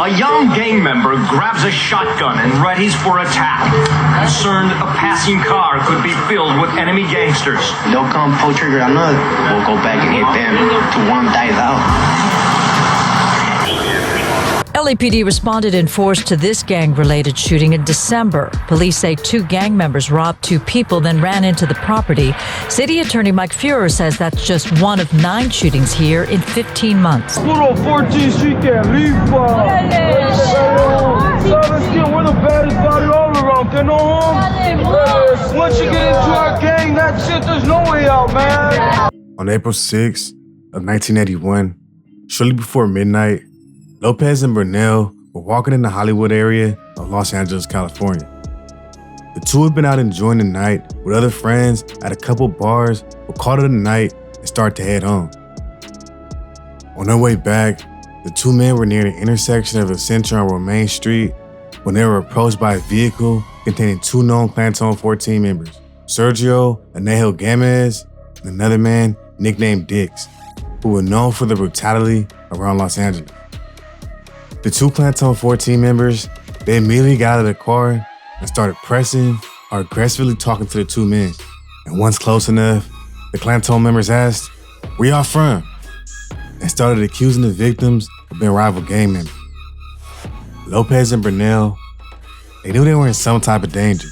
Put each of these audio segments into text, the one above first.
A young gang member grabs a shotgun and readies for attack. Concerned a passing car could be filled with enemy gangsters. They'll come pull trigger on us. We'll go back and hit them till one dies out. LAPD responded in force to this gang-related shooting in December. Police say 2 gang members robbed 2 people, then ran into the property. City Attorney Mike Feuer says that's just one of 9 shootings here in 15 months. Good on 14th Street can't leave. We're the baddest body all around. Can no home? Once you get into our gang, that shit, there's no way out, man. On April 6th of 1981, shortly before midnight, Lopez and Burnell were walking in the Hollywood area of Los Angeles, California. The two had been out enjoying the night with other friends at a couple bars, but called it a night and started to head home. On their way back, the 2 men were near the intersection of Ascension and Romaine Street when they were approached by a vehicle containing 2 known Clanton 14 members, Sergio Anejo Gamez and another man nicknamed Dix, who were known for their brutality around Los Angeles. The 2 Clanton 14 members, they immediately got out of the car and started pressing or aggressively talking to the 2 men. And once close enough, the Clanton members asked, "Where y'all from?" and started accusing the victims of being rival gang members. Lopez and Burnell, they knew they were in some type of danger,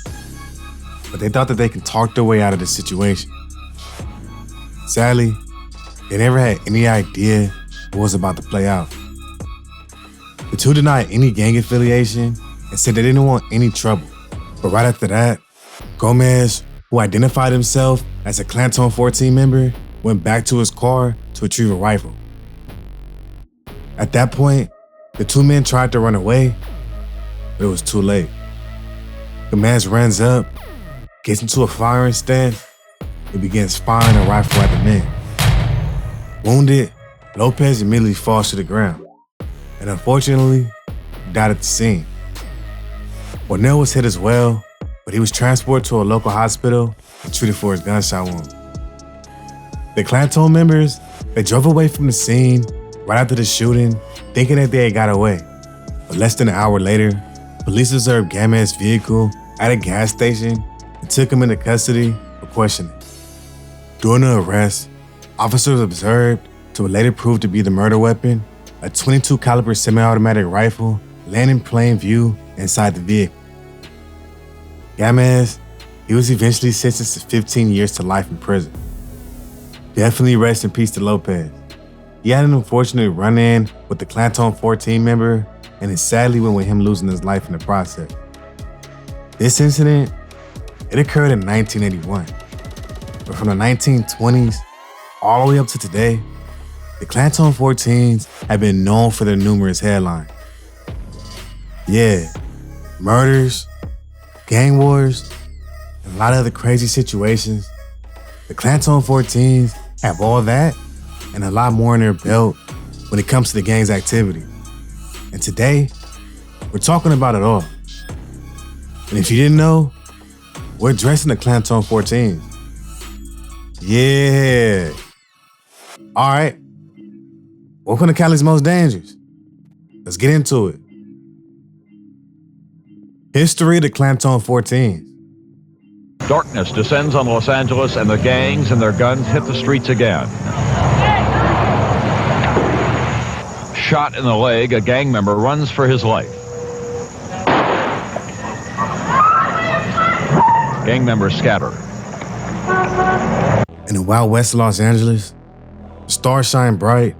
but they thought that they could talk their way out of the situation. Sadly, they never had any idea what was about to play out. The 2 denied any gang affiliation and said they didn't want any trouble. But right after that, Gomez, who identified himself as a Clanton 14 member, went back to his car to retrieve a rifle. At that point, the 2 men tried to run away, but it was too late. Gomez runs up, gets into a firing stance, and begins firing a rifle at the men. Wounded, Lopez immediately falls to the ground, and unfortunately, died at the scene. Burnell was hit as well, but he was transported to a local hospital and treated for his gunshot wound. The Clanton members, they drove away from the scene right after the shooting, thinking that they had got away. But less than an hour later, police observed Gamez's vehicle at a gas station and took him into custody for questioning. During the arrest, officers observed to what later proved to be the murder weapon, a .22 caliber semi-automatic rifle laying in plain view inside the vehicle. Gamez, he was eventually sentenced to 15 years to life in prison. Definitely rest in peace to Lopez. He had an unfortunate run-in with the Clanton 14 member, and it sadly went with him losing his life in the process. This incident, it occurred in 1981. But from the 1920s all the way up to today, the Clanton 14s have been known for their numerous headlines. Yeah, murders, gang wars, and a lot of other crazy situations. The Clanton 14s have all that and a lot more in their belt when it comes to the gang's activity. And today, we're talking about it all. And if you didn't know, we're addressing the Clanton 14s. Yeah. All right. Welcome to Cali's Most Dangerous. Let's get into it. History of the Clanton 14s. Darkness descends on Los Angeles and the gangs and their guns hit the streets again. Shot in the leg, a gang member runs for his life. Gang members scatter. In the Wild West of Los Angeles, the stars shine bright,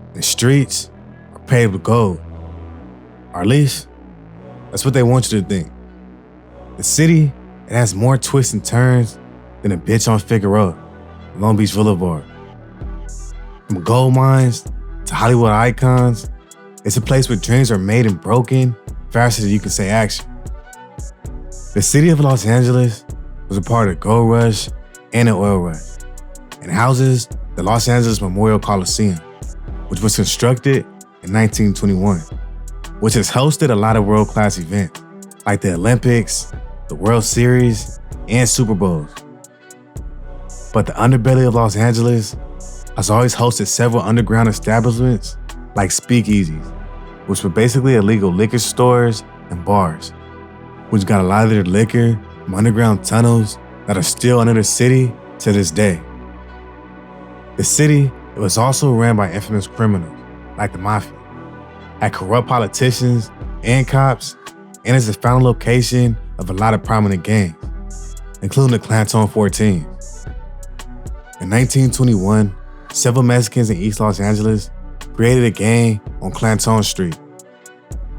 and the streets are paved with gold. Or at least, that's what they want you to think. The city, it has more twists and turns than a bitch on Figueroa, Long Beach Boulevard. From gold mines to Hollywood icons, it's a place where dreams are made and broken faster than you can say action. The city of Los Angeles was a part of the gold rush and the oil rush, and houses the Los Angeles Memorial Coliseum, which was constructed in 1921, which has hosted a lot of world-class events like the Olympics, the World Series, and Super Bowls. But the underbelly of Los Angeles has always hosted several underground establishments like speakeasies, which were basically illegal liquor stores and bars, which got a lot of their liquor from underground tunnels that are still under the city to this day. The city, it was also ran by infamous criminals like the mafia, had corrupt politicians and cops, and is the founding location of a lot of prominent gangs, including the Clanton 14. In 1921, several Mexicans in East Los Angeles created a gang on Clanton Street.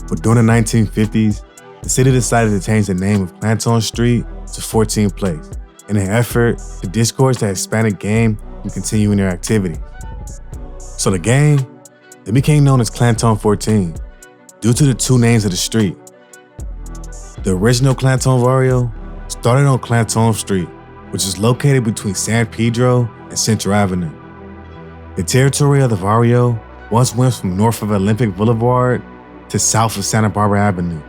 But during the 1950s, the city decided to change the name of Clanton Street to 14th Place in an effort to discourage the Hispanic gang from continuing their activity. So the gang, it became known as Clanton 14 due to the two names of the street. The original Clanton barrio started on Clanton Street, which is located between San Pedro and Central Avenue. The territory of the barrio once went from north of Olympic Boulevard to south of Santa Barbara Avenue,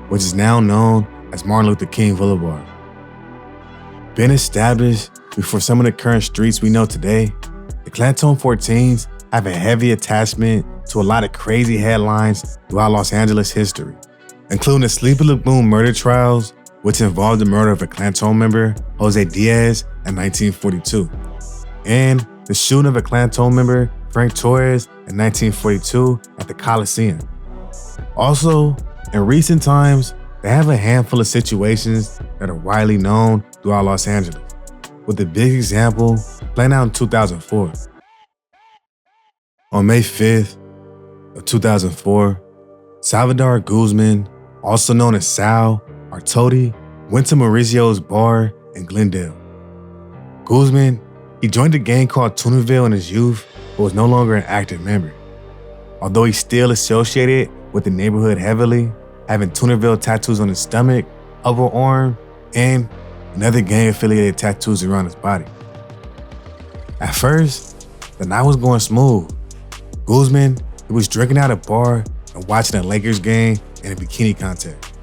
which is now known as Martin Luther King Boulevard. Been established before some of the current streets we know today, the Clanton 14s have a heavy attachment to a lot of crazy headlines throughout Los Angeles history, including the Sleepy Lagoon murder trials, which involved the murder of a Clanton member, Jose Diaz, in 1942, and the shooting of a Clanton member, Frank Torres, in 1942 at the Coliseum. Also, in recent times, they have a handful of situations that are widely known throughout Los Angeles, with a big example playing out in 2004. On May 5th of 2004, Salvador Guzman, also known as Sal or Toti, went to Mauricio's bar in Glendale. Guzman, he joined a gang called Tunaville in his youth, but was no longer an active member. Although he's still associated with the neighborhood heavily, having Tunaville tattoos on his stomach, upper arm, and another gang-affiliated tattoos around his body. At first, the night was going smooth. Guzman, he was drinking at a bar and watching a Lakers game and a bikini contest.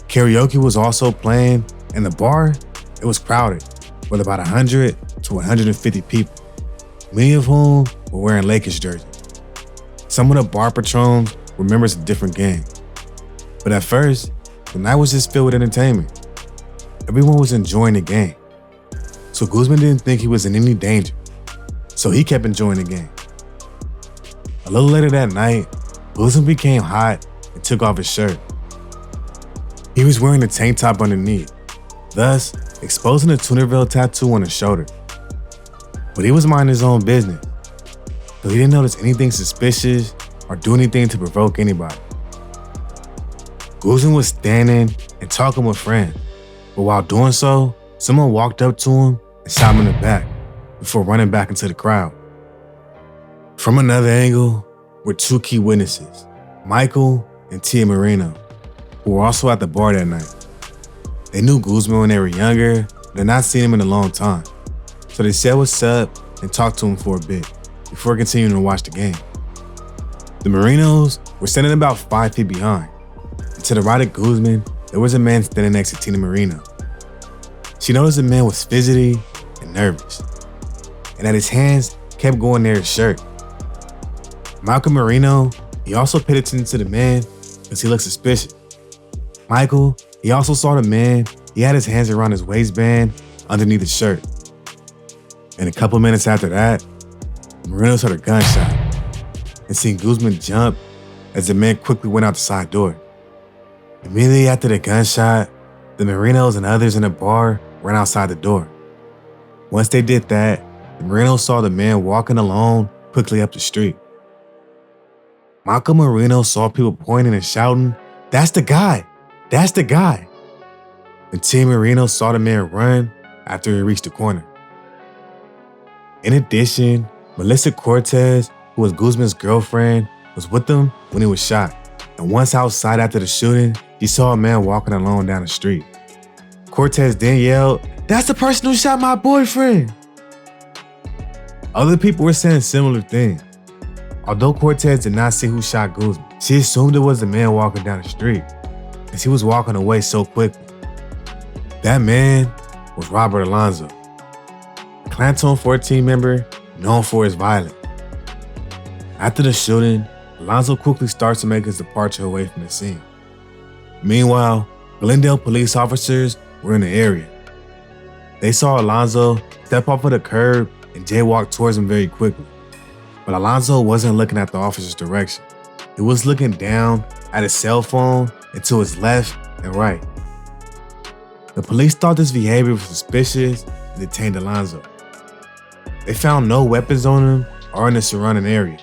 Karaoke was also playing, and the bar, it was crowded, with about 100 to 150 people, many of whom were wearing Lakers jerseys. Some of the bar patrons were members of different gangs. But at first, the night was just filled with entertainment. Everyone was enjoying the game. So Guzman didn't think he was in any danger. So he kept enjoying the game. A little later that night, Guzman became hot and took off his shirt. He was wearing a tank top underneath, thus exposing a Tunaville tattoo on his shoulder. But he was minding his own business, so he didn't notice anything suspicious or do anything to provoke anybody. Guzman was standing and talking with friends, but while doing so, someone walked up to him and shot him in the back before running back into the crowd. From another angle were two key witnesses, Michael and Tia Marino, who were also at the bar that night. They knew Guzman when they were younger, but had not seen him in a long time. So they said what's up and talked to him for a bit before continuing to watch the game. The Marinos were standing about 5 feet behind. And to the right of Guzman, there was a man standing next to Tina Marino. She noticed the man was fidgety and nervous, and that his hands kept going near his shirt. Michael Marino, he also paid attention to the man because he looked suspicious. Michael, he also saw the man, he had his hands around his waistband underneath his shirt. And a couple minutes after that, Marino heard a gunshot and seen Guzman jump as the man quickly went out the side door. Immediately after the gunshot, the Marinos and others in the bar ran outside the door. Once they did that, the Marinos saw the man walking alone quickly up the street. Michael Marino saw people pointing and shouting, "That's the guy! That's the guy!" And Tia Marino saw the man run after he reached the corner. In addition, Melissa Cortez, who was Guzman's girlfriend, was with them when he was shot. And once outside after the shooting, she saw a man walking alone down the street. Cortez then yelled, "That's the person who shot my boyfriend!" Other people were saying similar things. Although Cortez did not see who shot Guzman, she assumed it was the man walking down the street, as he was walking away so quickly. That man was Robert Alonzo, a Clanton 14 member known for his violence. After the shooting, Alonzo quickly starts to make his departure away from the scene. Meanwhile, Glendale police officers were in the area. They saw Alonzo step off of the curb and jaywalk towards him very quickly. But Alonzo wasn't looking at the officer's direction. He was looking down at his cell phone and to his left and right. The police thought this behavior was suspicious and detained Alonzo. They found no weapons on him or in the surrounding area,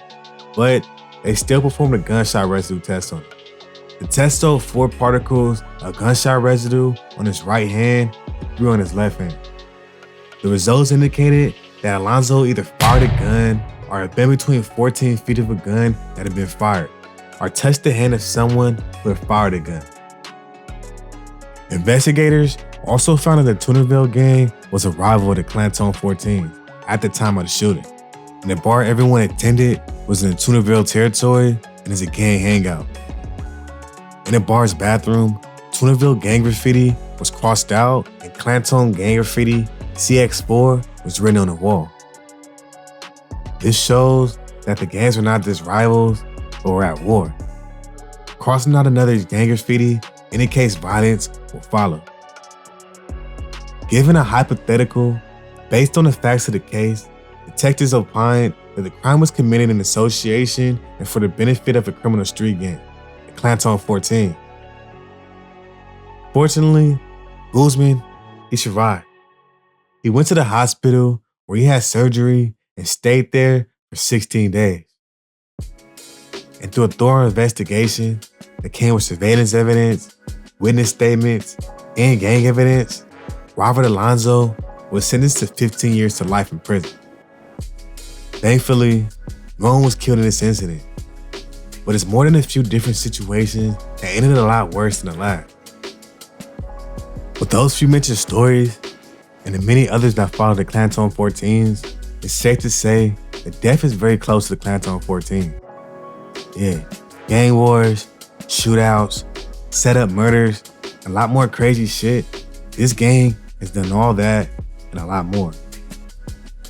but they still performed a gunshot residue test on him. The test showed 4 particles of gunshot residue on his right hand and 3 on his left hand. The results indicated that Alonzo either fired a gun or had been between 14 feet of a gun that had been fired, or touched the hand of someone who had fired a gun. Investigators also found that the Toonerville gang was a rival of the Clanton 14 at the time of the shooting, and the bar everyone attended was in the Toonerville territory and is a gang hangout. In the bar's bathroom, Toonerville gang graffiti was crossed out and Clanton gang graffiti CX4 was written on the wall. This shows that the gangs were not just rivals, but were at war. Crossing out another gang graffiti indicates violence will follow. Given a hypothetical, based on the facts of the case, detectives opined that the crime was committed in association and for the benefit of a criminal street gang, the Clanton 14. Fortunately, Guzman, he survived. He went to the hospital where he had surgery and stayed there for 16 days. And through a thorough investigation that came with surveillance evidence, witness statements, and gang evidence, Robert Alonzo was sentenced to 15 years to life in prison. Thankfully, no one was killed in this incident, but it's more than a few different situations that ended a lot worse than the last. With those few mentioned stories, and the many others that followed the Clanton 14s, it's safe to say that death is very close to the Clanton 14. Yeah, gang wars, shootouts, set up murders, a lot more crazy shit. This gang has done all that and a lot more.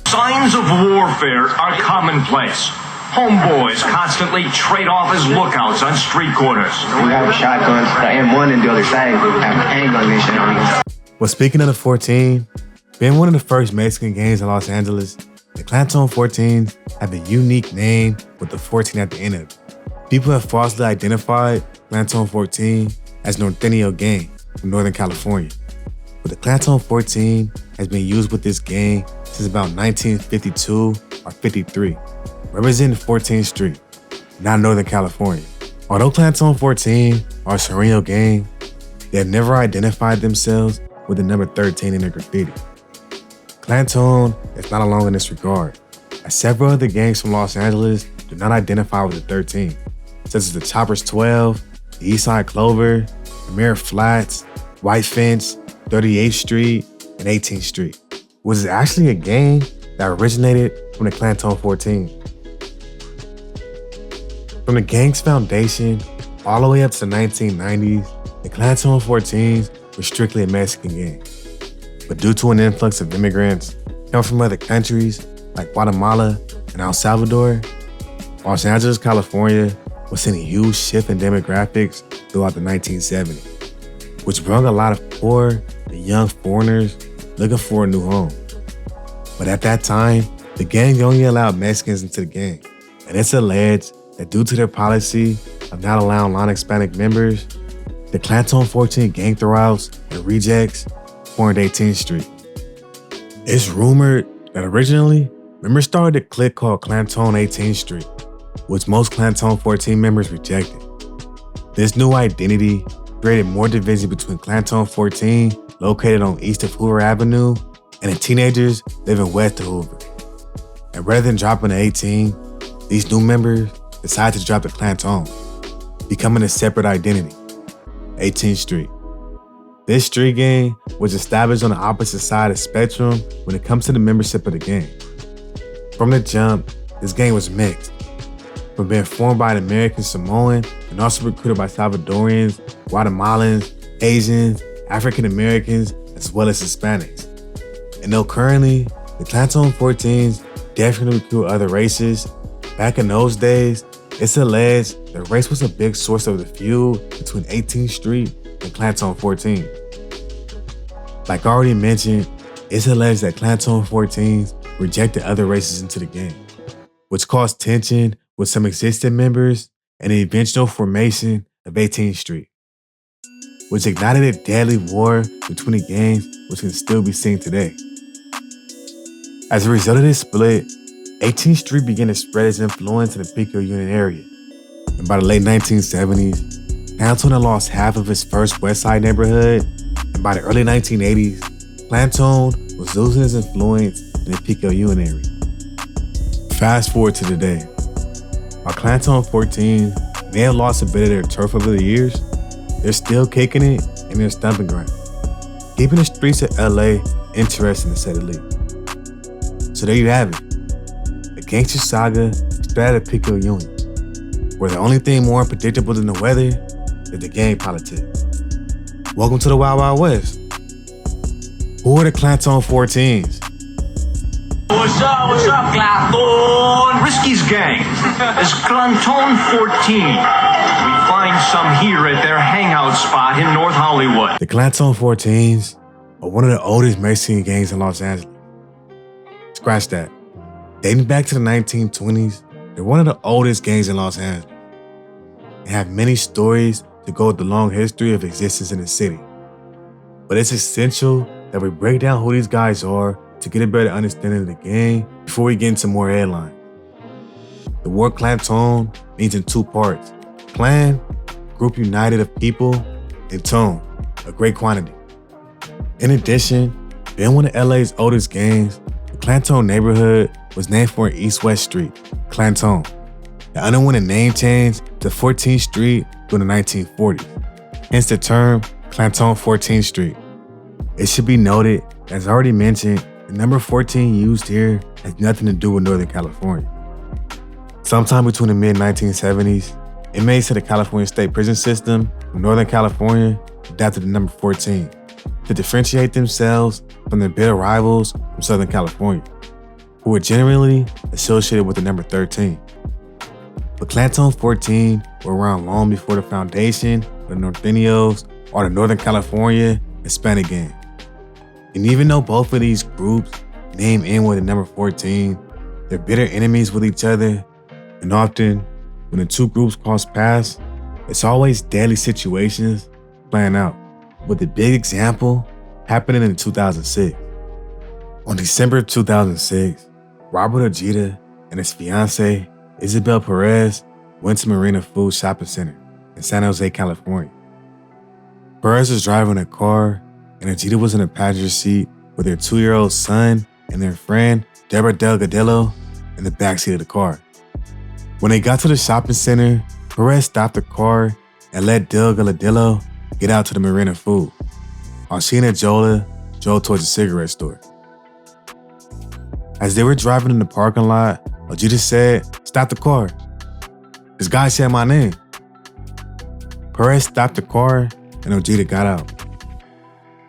Signs of warfare are commonplace. Homeboys constantly trade off as lookouts on street corners. We have shotguns, the M1 and the other side have handgun and shit on it. Well, speaking of the 14, being one of the first Mexican gangs in Los Angeles, the Clanton 14s have a unique name with the 14 at the end of it. People have falsely identified Clanton 14 as Norteño gang from Northern California. But the Clanton 14 has been used with this gang since about 1952 or 53, representing 14th Street, not Northern California. Although Clanton 14 are a Sereno gang, they have never identified themselves with the number 13 in their graffiti. Clanton is not alone in this regard, as several other gangs from Los Angeles do not identify with the 13, such as the Choppers 12, the Eastside Clover, Premier Flats, White Fence, 38th Street, and 18th Street, which is actually a gang that originated from the Clanton 14. From the gang's foundation all the way up to the 1990s, the Clanton 14s were strictly a Mexican gang. But due to an influx of immigrants coming from other countries like Guatemala and El Salvador, Los Angeles, California was seeing a huge shift in demographics throughout the 1970s, which brought a lot of poor and young foreigners looking for a new home. But at that time, the gang only allowed Mexicans into the gang, and it's alleged that due to their policy of not allowing non-Hispanic members, the Clanton 14 gang throwouts and rejects formed 18th Street. It's rumored that originally, members started a clique called Clanton 18th Street, which most Clanton 14 members rejected. This new identity created more division between Clanton 14, located on east of Hoover Avenue, and the teenagers living west of Hoover. And rather than dropping the 18, these new members decided to drop the Clanton, becoming a separate identity, 18th Street. This street gang was established on the opposite side of the spectrum when it comes to the membership of the gang. From the jump, this gang was mixed, from being formed by an American Samoan and also recruited by Salvadorians, Guatemalans, Asians, African Americans, as well as Hispanics. And though currently, the Clanton 14s definitely recruit other races, back in those days, It's alleged the race was a big source of the feud between 18th Street and Clanton 14. Like I already mentioned, it's alleged that Clanton 14s rejected other races into the gang, which caused tension with some existing members and the eventual formation of 18th Street, which ignited a deadly war between the gangs which can still be seen today. As a result of this split, 18th Street began to spread its influence in the Pico Union area. And by the late 1970s, Clanton had lost half of its first West Side neighborhood, and by the early 1980s, Clanton was losing its influence in the Pico Union area. Fast forward to today. While Clanton 14 may have lost a bit of their turf over the years, they're still kicking it in their stomping ground, keeping the streets of LA interesting to say the least. So there you have it. The gangster saga started at Pico Union, where the only thing more unpredictable than the weather is the gang politics. Welcome to the Wild Wild West. Who are the Clanton 14s? What's up, Clanton? Risky's gang is Clanton 14. We find some here at their hangout spot in North Hollywood. The Clanton 14s are one of the oldest Mexican gangs in Los Angeles. Scratch that. Dating back to the 1920s, they're one of the oldest gangs in Los Angeles. They have many stories to go with the long history of existence in the city. But it's essential that we break down who these guys are to get a better understanding of the gang before we get into more headlines. The word Clanton means in two parts. Clan, group united of people, and tone, a great quantity. In addition, being one of LA's oldest gangs, the Clanton neighborhood was named for an east-west street, Clanton. It underwent a name change to 14th Street during the 1940s, hence the term Clanton 14th Street. It should be noted, as already mentioned, the number 14 used here has nothing to do with Northern California. Sometime between the mid-1970s, inmates of the California State Prison System from Northern California adopted the number 14 to differentiate themselves from their bitter rivals from Southern California, who were generally associated with the number 13. But Clanton 14 were around long before the foundation of the Norteños or the Northern California Hispanic gang. And even though both of these groups name in with the number 14, they're bitter enemies with each other, and often when the two groups cross paths, it's always deadly situations playing out, with the big example happening in 2006. On December 2006, Robert Ojeda and his fiancée, Isabel Perez, went to Marina Food Shopping Center in San Jose, California. Perez was driving a car, and Ojeda was in the passenger seat with their 2-year-old son and their friend, Deborah Delgadillo, in the backseat of the car. When they got to the shopping center, Perez stopped the car and let Delgadillo get out to the Marina Food, while she and Ojeda drove towards the cigarette store. As they were driving in the parking lot, Ojeda said, "Stop the car. This guy said my name." Perez stopped the car and Ojeda got out.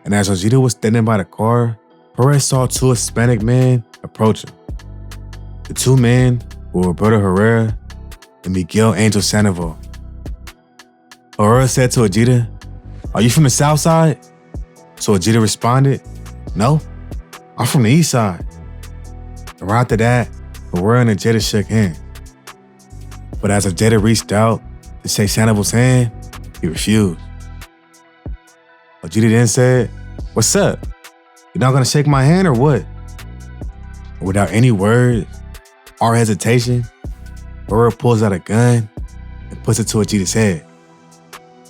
And as Ojeda was standing by the car, Perez saw two Hispanic men approach him. The two men were Roberto Herrera and Miguel Angel Sandoval. Herrera said to Ojeda, "Are you from the South Side?" So Ojeda responded, "No, I'm from the East Side." And right after that, Herrera and Ojeda shook hands. But as Ojeda reached out to shake Sandoval's hand, he refused. Ojeda then said, "What's up? You're not gonna shake my hand or what?" And without any words or hesitation, Herrera pulls out a gun and puts it to Ojeda's head.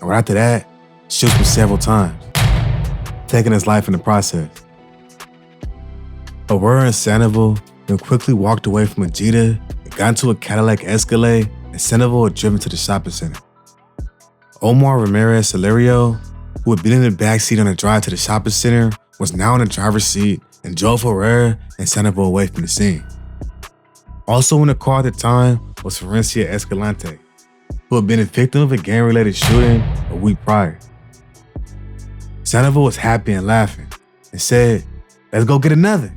And right after that, shoots him several times, taking his life in the process. Herrera and Sandoval then quickly walked away from Ojeda and got into a Cadillac Escalade, and Sandoval had driven to the shopping center. Omar Ramirez Celerio, who had been in the backseat on the drive to the shopping center, was now in the driver's seat and drove Herrera and Sandoval away from the scene. Also in the car at the time was Florencia Escalante, who had been a victim of a gang-related shooting a week prior. Sandoval was happy and laughing and said, "Let's go get another.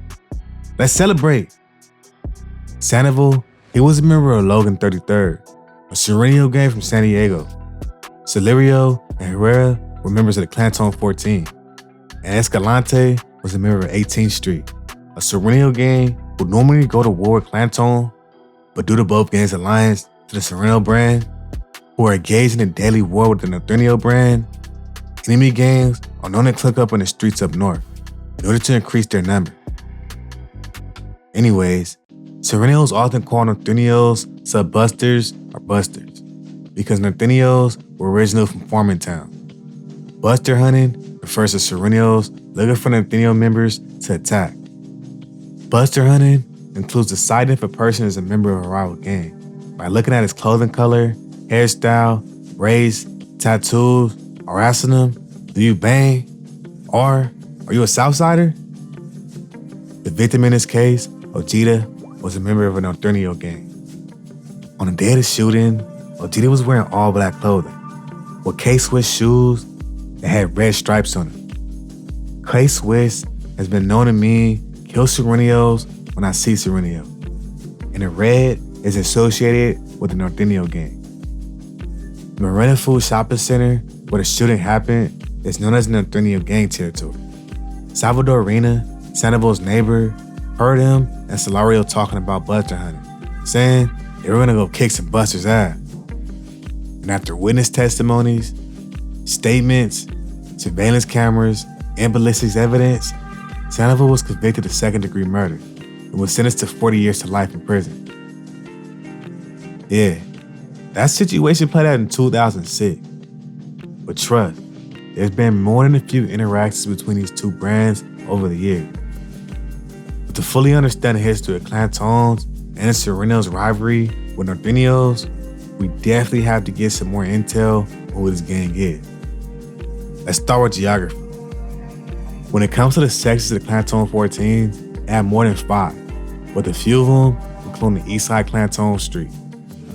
Let's celebrate." Sandoval, he was a member of Logan 33rd, a Sereno gang from San Diego. Celerio and Herrera were members of the Clanton 14, and Escalante was a member of 18th Street, a Sereno gang who normally go to war with Clanton, but due to both gangs' alliance to the Sereno brand, who are engaged in a daily war with the Norteño brand, enemy gangs are known to click up on the streets up north in order to increase their number. Anyways, Serenos often call Norteños sub-busters or busters because Norteños were originally from farming town. Buster hunting refers to Serenos looking for Norteño members to attack. Buster hunting includes deciding if a person is a member of a rival gang by looking at his clothing color, hairstyle, race, tattoos, or asking them, do you bang? Or are you a Southsider? The victim in this case, Ojeda, was a member of an Norteño gang. On the day of the shooting, Ojeda was wearing all black clothing with K-Swiss shoes that had red stripes on them. K-Swiss has been known to mean kill Serenos when I see Sereno, and the red is associated with the Norteño gang. The Marina Food Shopping Center where the shooting happened is known as the Norteño gang territory. Salvador Arena, Sandoval's neighbor, heard him and Celerio talking about buster hunting, saying they were gonna go kick some busters' ass. And after witness testimonies, statements, surveillance cameras, and ballistics evidence, Sandoval was convicted of second-degree murder and was sentenced to 40 years to life in prison. Yeah, that situation played out in 2006. But trust, there's been more than a few interactions between these two brands over the years. But to fully understand the history of Clanton's and the Serenos' rivalry with Norteños, we definitely have to get some more intel on who this gang is. Let's start with geography. When it comes to the sections of the Clanton 14, they have more than 5, but a few of them, including the Eastside Clanton Street,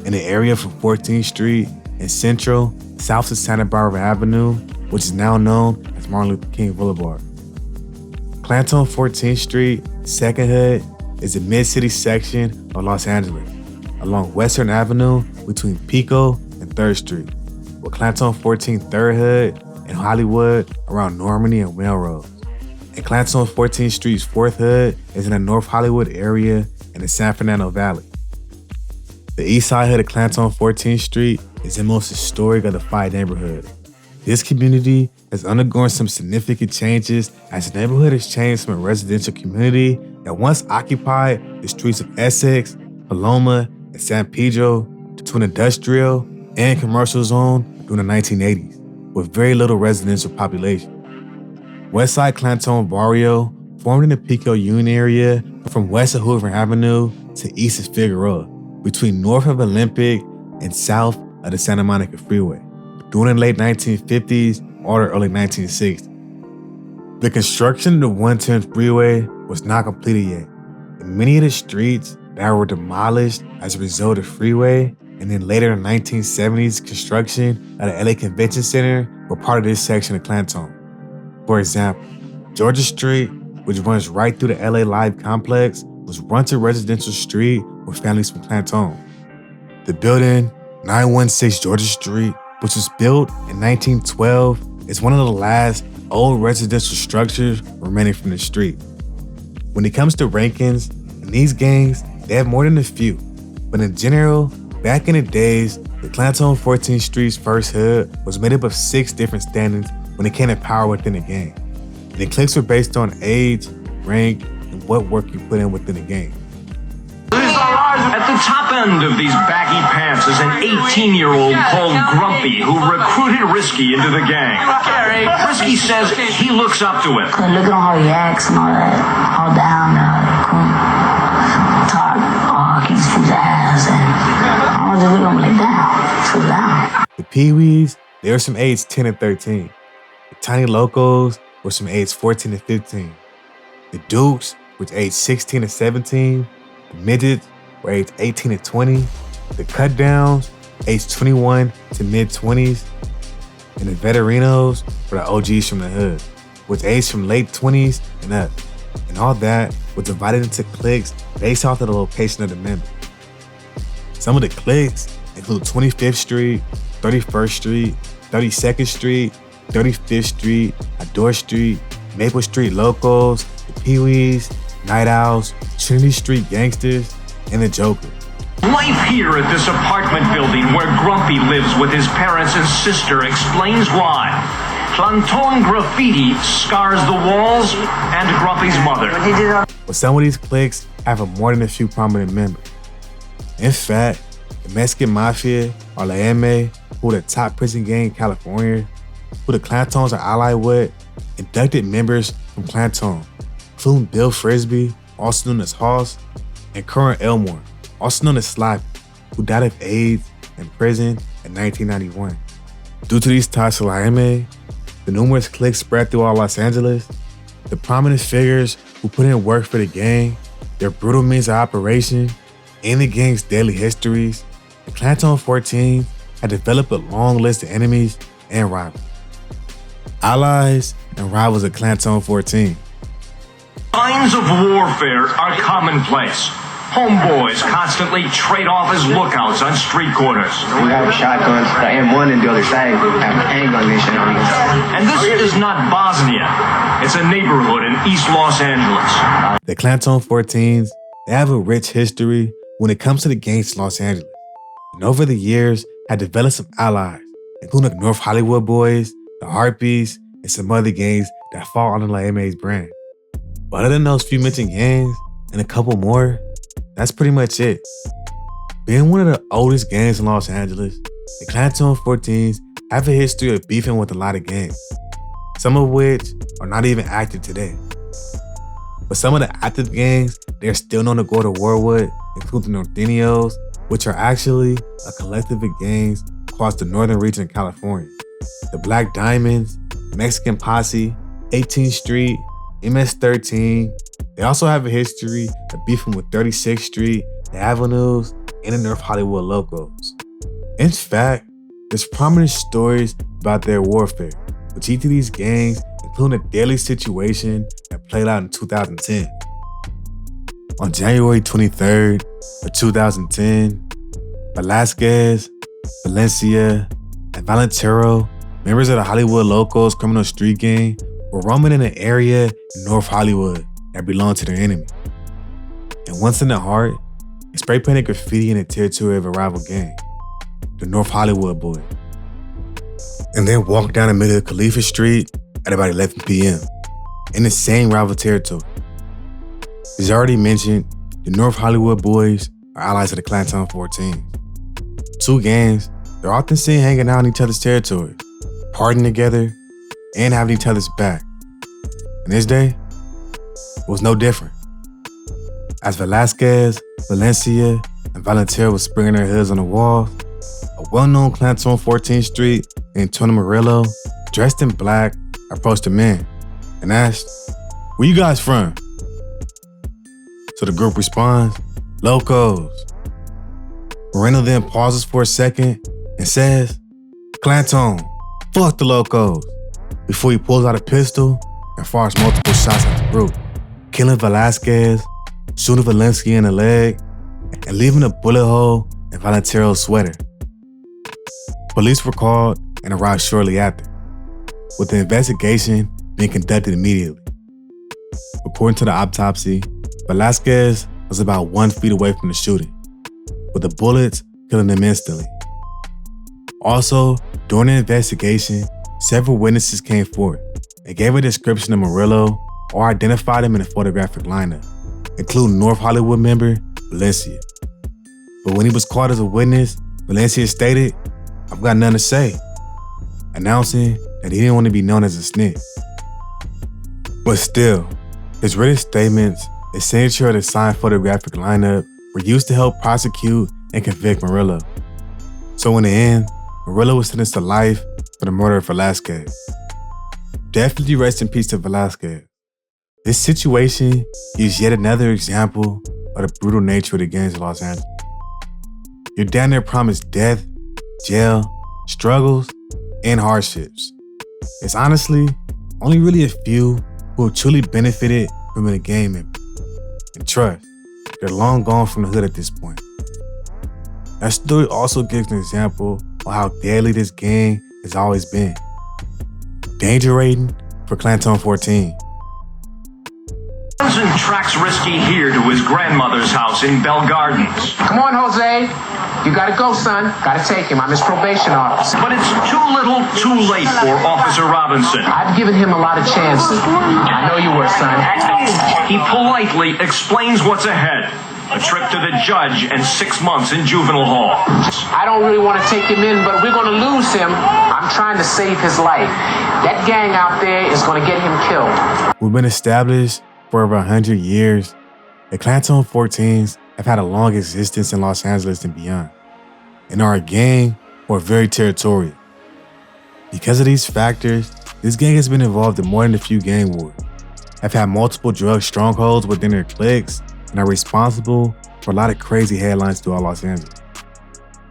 and the area from 14th Street and Central, south to Santa Barbara Avenue, which is now known as Martin Luther King Boulevard. Clanton 14th Street, Second Hood, is the mid-city section of Los Angeles, along Western Avenue between Pico and 3rd Street, with Clanton 14th 3rd Hood and Hollywood around Normandy and Melrose. And Clanton 14th Street's 4th Hood is in the North Hollywood area in the San Fernando Valley. The east side hood of Clanton 14th Street is the most historic of the 5 neighborhoods. This community has undergone some significant changes as the neighborhood has changed from a residential community that once occupied the streets of Essex, Paloma, and San Pedro to an industrial and commercial zone during the 1980s, with very little residential population. Westside Clanton Barrio formed in the Pico Union area from west of Hoover Avenue to east of Figueroa, between north of Olympic and south of the Santa Monica Freeway, during the late 1950s or the early 1960s. The construction of the 110 freeway was not completed yet, and many of the streets that were demolished as a result of freeway and then later in the 1970s construction of the LA Convention Center were part of this section of Clanton. For example, Georgia Street, which runs right through the LA Live complex, was once a residential street with families from Clanton. The building, 916 Georgia Street, which was built in 1912, is one of the last old residential structures remaining from the street. When it comes to rankings, in these gangs, they have more than a few, but in general, back in the days, the Clanton 14th Street's first hood was made up of 6 different standings when it came to power within the gang. And the cliques were based on age, rank, and what work you put in within the gang. At the top end of these baggy pants is an 18-year-old called Grumpy who recruited Risky into the gang. Risky says he looks up to him. Look at how he acts and all that, all down, talk, kicks his ass, and I just look at him like, damn, too loud. The Pee-wees, they were from age 10 and 13. The Tiny Locos were from age 14 to 15. The Dukes were age 16 to 17. The Midgets were age 18 to 20. The Cut Downs, age 21 to mid-20s. And the Veteranos were the OGs from the hood, which aged from late 20s and up. And all that was divided into cliques based off of the location of the member. Some of the cliques include 25th Street, 31st Street, 32nd Street, 35th Street, Adore Street, Maple Street Locals, the Pee-wees, Night Owls, Trinity Street Gangsters, and the Joker. Life here at this apartment building where Grumpy lives with his parents and sister explains why. Clanton graffiti scars the walls and Grumpy's mother. But some of these cliques have more than a few prominent members. In fact, the Mexican Mafia, or La M, who are the top prison gang in California, who the Clantons are allied with, inducted members from Clanton, including Bill Frisbee, also known as Hoss, and Curran Elmore, also known as Sloppy, who died of AIDS in prison in 1991. Due to these ties to La M, the numerous cliques spread through all Los Angeles, the prominent figures who put in work for the gang, their brutal means of operation, and the gang's deadly histories, the Clanton 14 had developed a long list of enemies and rivals. Allies and rivals of Clanton 14. Signs of warfare are commonplace. Homeboys constantly trade off as lookouts on street corners. We have shotguns, the M1 and the other side have handgun mission on us. And this is not Bosnia. It's a neighborhood in East Los Angeles. The Clanton 14s, they have a rich history when it comes to the gangs in Los Angeles, and over the years had developed some allies, including the North Hollywood Boys, the Harpies, and some other gangs that fall under La M's brand. But other than those few mentioned gangs, and a couple more, that's pretty much it. Being one of the oldest gangs in Los Angeles, the Clanton 14s have a history of beefing with a lot of gangs, some of which are not even active today. But some of the active gangs they're still known to go to war with include the Norteños, which are actually a collective of gangs across the northern region of California. The Black Diamonds, Mexican Posse, 18th Street, MS-13. They also have a history of beefing with 36th Street, the Avenues, and the North Hollywood Locals. In fact, there's prominent stories about their warfare, with each of these gangs including a deadly situation that played out in 2010. On January 23rd of 2010, Velasquez, Valencia, and Valentero, members of the Hollywood Locals criminal street gang, were roaming in an area in North Hollywood that belonged to their enemy. And once in the heart, they spray painted graffiti in the territory of a rival gang, the North Hollywood Boys, and then walked down the middle of Khalifa Street at about 11 p.m. in the same rival territory. As already mentioned, the North Hollywood Boys are allies of the Clanton 14. Two gangs, they're often seen hanging out in each other's territory, partying together, and having each other's back. And this day was no different. As Velasquez, Valencia, and Valentero were springing their hoods on the walls, a well-known Clanton 14th Street named Tony Murillo, dressed in black, approached the men and asked, "Where you guys from?" So the group responds, "Locos." Moreno then pauses for a second and says, "Clanton, fuck the Locos," before he pulls out a pistol and fires multiple shots at the group, killing Velasquez, shooting Valencia in the leg, and leaving a bullet hole in Valentero's sweater. Police were called and arrived shortly after, with the investigation being conducted immediately. According to the autopsy, Velasquez was about 1 feet away from the shooting, with the bullets killing him instantly. Also, during the investigation, several witnesses came forward and gave a description of Murillo or identified him in a photographic lineup, including North Hollywood member Valencia. But when he was called as a witness, Valencia stated, "I've got nothing to say," announcing that he didn't want to be known as a snitch. But still, his written statements and signature of the signed photographic lineup were used to help prosecute and convict Murillo. So in the end, Murillo was sentenced to life for the murder of Velasquez. Definitely rest in peace to Velasquez. This situation is yet another example of the brutal nature of the gangs of Los Angeles. You're down there promised death, jail, struggles, and hardships. It's honestly only really a few who have truly benefited from a gang member. And trust, they're long gone from the hood at this point. That story also gives an example of how deadly this gang has always been. Danger rating for Clanton 14. Johnson tracks Risky here to his grandmother's house in Bell Gardens. Come on, Jose. You gotta go, son. Gotta take him. I'm his probation officer. But it's too little, too late for Officer Robinson. I've given him a lot of chances. I know you were, son. He politely explains what's ahead. A trip to the judge and 6 months in juvenile hall. I don't really want to take him in, but we're going to lose him. I'm trying to save his life. That gang out there is going to get him killed. We've been established for over 100 years. The Clanton 14s have had a long existence in Los Angeles and beyond, and are a gang who are very territorial. Because of these factors, this gang has been involved in more than a few gang wars, have had multiple drug strongholds within their cliques, and are responsible for a lot of crazy headlines throughout Los Angeles,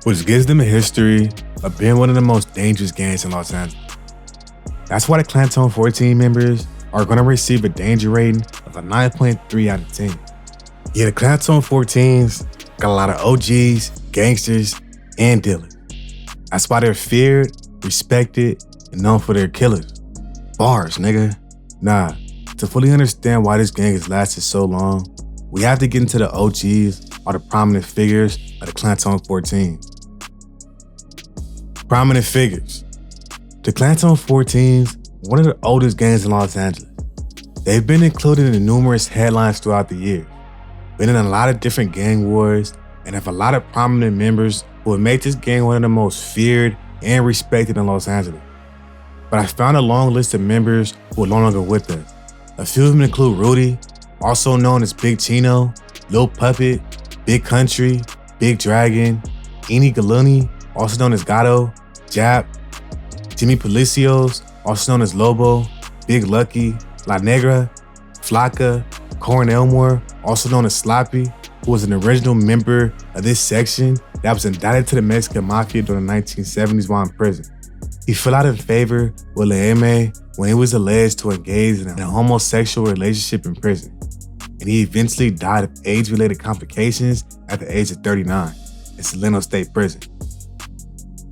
which gives them a history of being one of the most dangerous gangs in Los Angeles. That's why the Clanton 14 members are going to receive a danger rating of a 9.3 out of 10. Yeah, the Clanton 14s got a lot of OGs, gangsters, and dealers. That's why they're feared, respected, and known for their killers. Bars, nigga. Nah, to fully understand why this gang has lasted so long, we have to get into the OGs, or the prominent figures of the Clanton 14. Prominent figures. The Clanton 14s, one of the oldest gangs in Los Angeles. They've been included in numerous headlines throughout the years, been in a lot of different gang wars, and have a lot of prominent members who have made this gang one of the most feared and respected in Los Angeles. But I found a long list of members who are no longer with us. A few of them include Rudy, also known as Big Chino, Lil Puppet, Big Country, Big Dragon, Eni Galuni, also known as Gato, Jap, Jimmy Policios, also known as Lobo, Big Lucky, La Negra, Flocka, Corin Elmore, also known as Sloppy, who was an original member of this section that was indicted to the Mexican Mafia during the 1970s while in prison. He fell out in favor with La M when he was alleged to engage in a homosexual relationship in prison, and he eventually died of age-related complications at the age of 39 in Salino State Prison.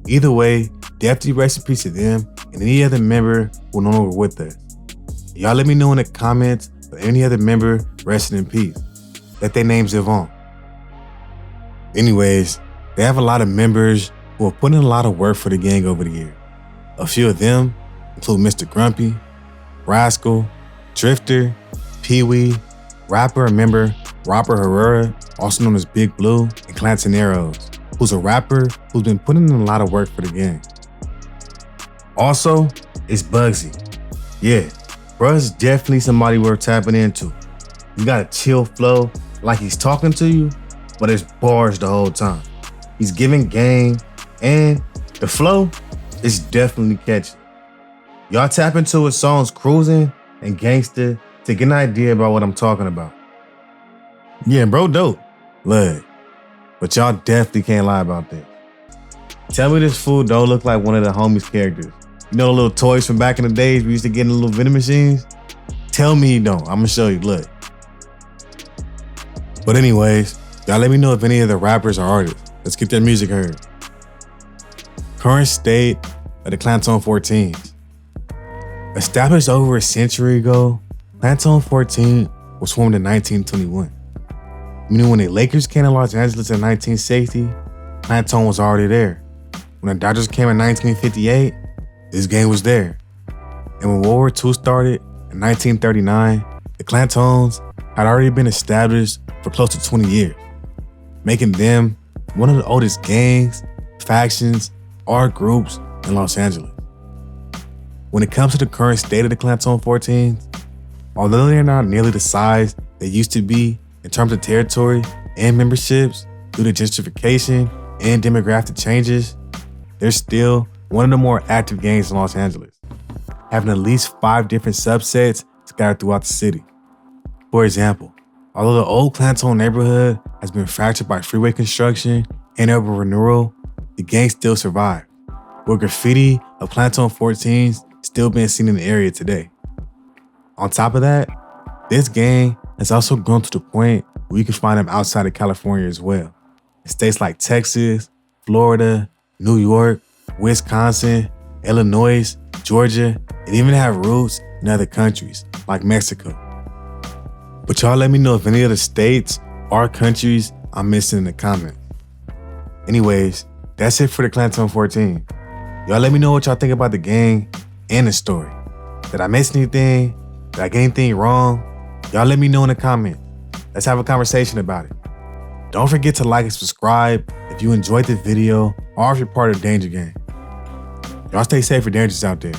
Either way, death rest in peace to them and any other member who are no longer with us. Y'all let me know in the comments if any other member resting in peace. Let their names live on. Anyways, they have a lot of members who have put in a lot of work for the gang over the years. A few of them include Mr. Grumpy, Rascal, Drifter, Pee-wee, rapper and member Robert Herrera, also known as Big Blue, and Clanton Arrows, who's a rapper who's been putting in a lot of work for the gang. Also, it's Bugsy. Yeah, bruh's definitely somebody worth tapping into. You got a chill flow, like he's talking to you, but it's bars the whole time. He's giving game, and the flow is definitely catchy. Y'all tap into his songs Cruising and Gangsta to get an idea about what I'm talking about. Yeah, bro, dope. Look, but y'all definitely can't lie about that. Tell me this fool don't look like one of the homies' characters. You know the little toys from back in the days we used to get in the little vending machines? Tell me he don't. I'm gonna show you, look. But anyways, y'all let me know if any of the rappers or artists. Let's get their music heard. Current state of the Clanton 14s. Established over a century ago, Clanton 14 was formed in 1921. Meaning when the Lakers came to Los Angeles in 1960, Clanton was already there. When the Dodgers came in 1958, this gang was there. And when World War II started in 1939, the Clantons had already been established for close to 20 years, making them one of the oldest gangs, factions, or groups in Los Angeles. When it comes to the current state of the Clanton 14s, although they're not nearly the size they used to be in terms of territory and memberships due to gentrification and demographic changes, they're still one of the more active gangs in Los Angeles, having at least 5 different subsets scattered throughout the city. For example, although the old Clanton neighborhood has been fractured by freeway construction and urban renewal, the gang still survived, with graffiti of Clanton 14s still being seen in the area today. On top of that, this gang has also grown to the point where you can find them outside of California as well. in states like Texas, Florida, New York, Wisconsin, Illinois, Georgia, and even have roots in other countries like Mexico. But y'all let me know if any of the states or countries I'm missing in the comments. Anyways, that's it for the Clanton 14. Y'all let me know what y'all think about the gang and the story. Did I miss anything? Did I get anything wrong? Y'all let me know in the comments. Let's have a conversation about it. Don't forget to like and subscribe if you enjoyed the video or if you're part of the Danger Gang. Y'all stay safe or dangerous out there.